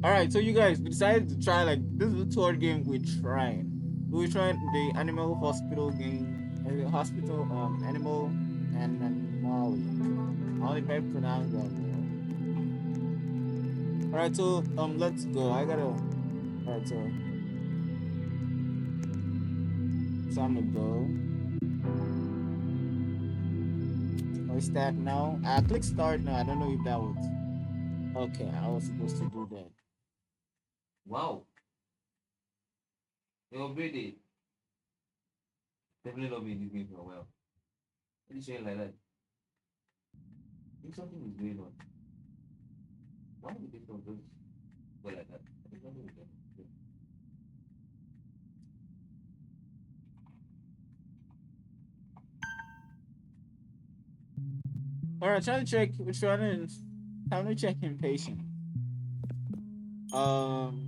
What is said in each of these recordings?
All right, so you guys, we decided to try like this is the third game we're trying. We're trying the animal hospital game, the hospital animal and Molly. I only if pronounce that. All right, so let's go. I gotta. All right, so time to go. I start now. I click start now. I don't know if that was okay. I was supposed to do that. Wow. They obeyed it. Definitely not been this game for a while. What are you saying like that? I think something is going on. Why would they not just go like that? I think something is going on. All right, trying to check. We're trying to time to check impatient. Um.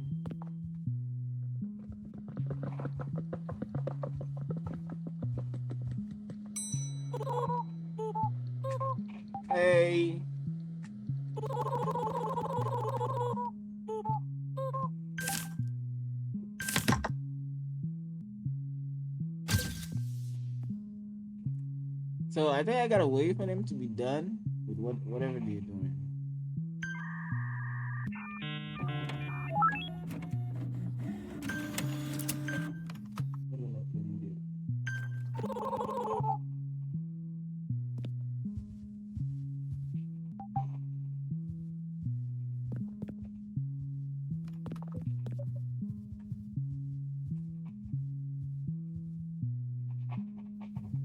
Hey. So I think I gotta wait for them to be done with whatever they're doing. What am I doing there?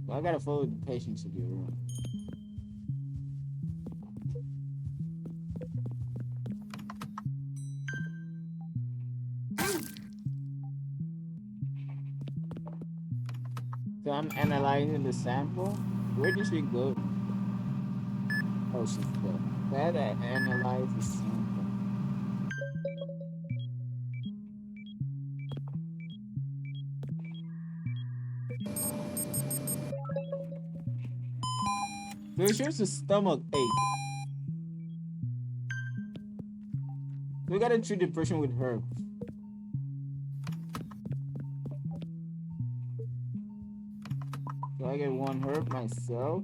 So I gotta follow the patients to the room. So I'm analyzing the sample. Where did she go? Oh, she's there. So I had to analyze the sample. So it shows a stomach ache. So we gotta treat the person with herbs. So I get one herb myself.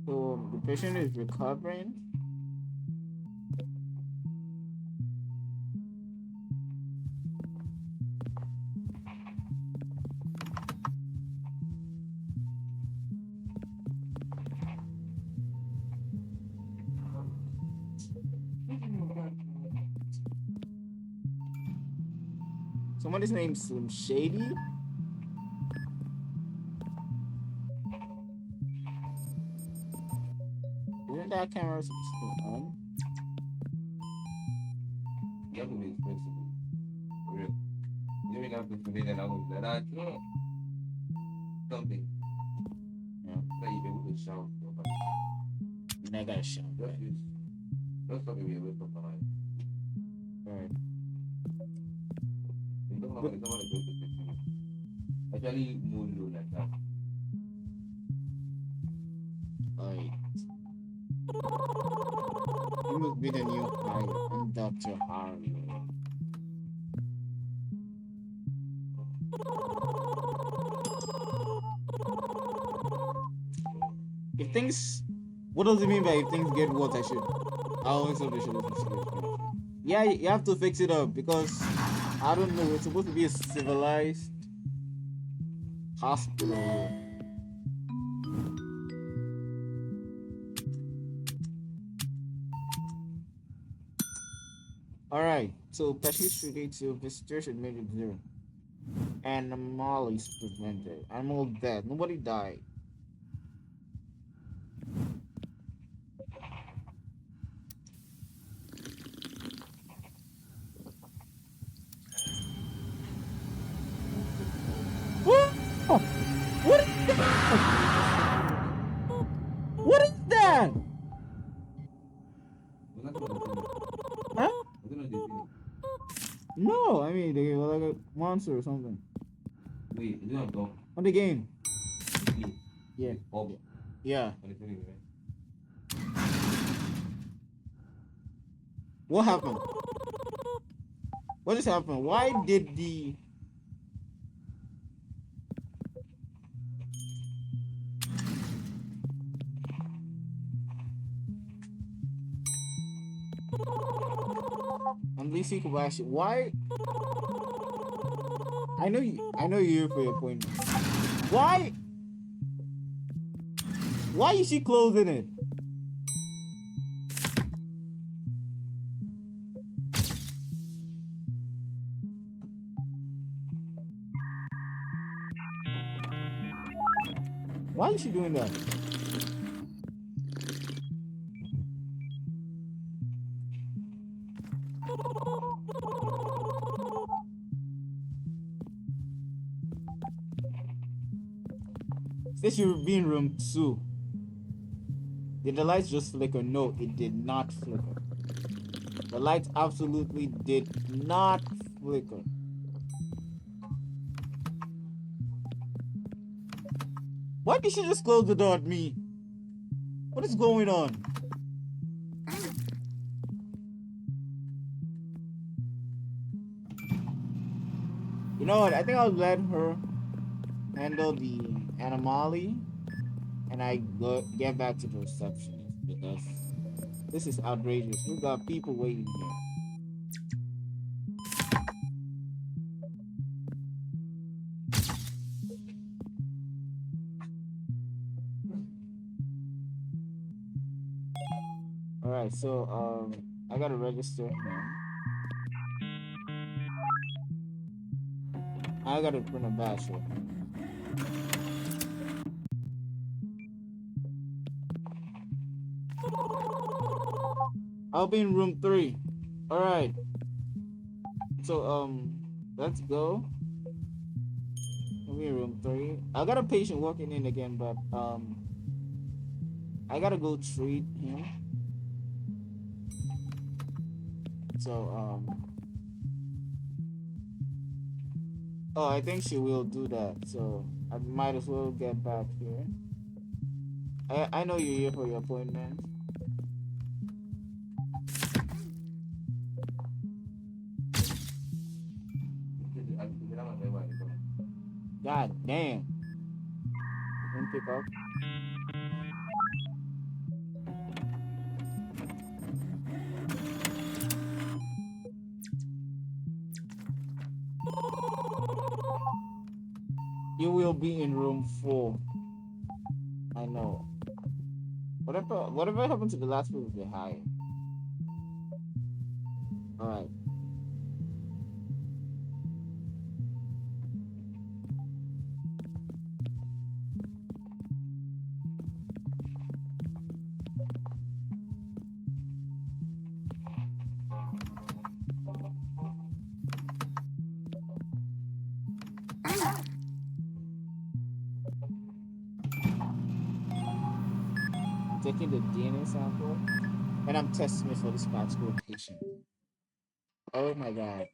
So the patient is recovering. Somebody's named Slim Shady. Isn't that camera supposed to be on? You have to be expensive. For real. You don't even have to forget that I was that. Something Yeah. that you be able to shout. And I gotta show. Just use. Just something we away from behind. Alright. It's not going to go to 15. Actually, no low like that. Alright. You must be the new hire. I'm Dr. Harlow. If things, what does it mean by if things get what I should? I always thought they should have fixed it. Yeah, you have to fix it up because I don't know. It's supposed to be a civilized hospital. All right. So patients related to visitors admitted zero. Anomalies prevented. Animal death. Nobody died. What? What is that? What is that? Was that not the thing? Huh? Was it not the thing? No, I me. They were like a monster or something. Wait, is it on top? On the game. Me. Yeah. Up. Yeah. On the thing, right? What happened? What just happened? Why did the Lisi Kobashi? Why? I know you're here for your appointment. Why? Why is she closing it? Why is she doing that? Says she would be in room 2. Did the lights just flicker? No, it did not flicker. The lights absolutely did not flicker. Why did she just close the door at me? What is going on? You know what? I think I'll let her handle the anomaly, and I get back to the receptionist because this is outrageous. We got people waiting here. All right, so I gotta register him. I gotta print a badge for him. I'll be in room 3. All right. So let's go. I'll be in room 3. I got a patient walking in again, but I gotta go treat him. So oh, I think she will do that. So I might as well get back here. I know you're here for your appointment. God damn. Didn't pick up. You will be in room 4. I know. Whatever happened to the last people they hired? Alright. I'm taking the DNA sample and I'm testing it for this particular patient. Oh my god.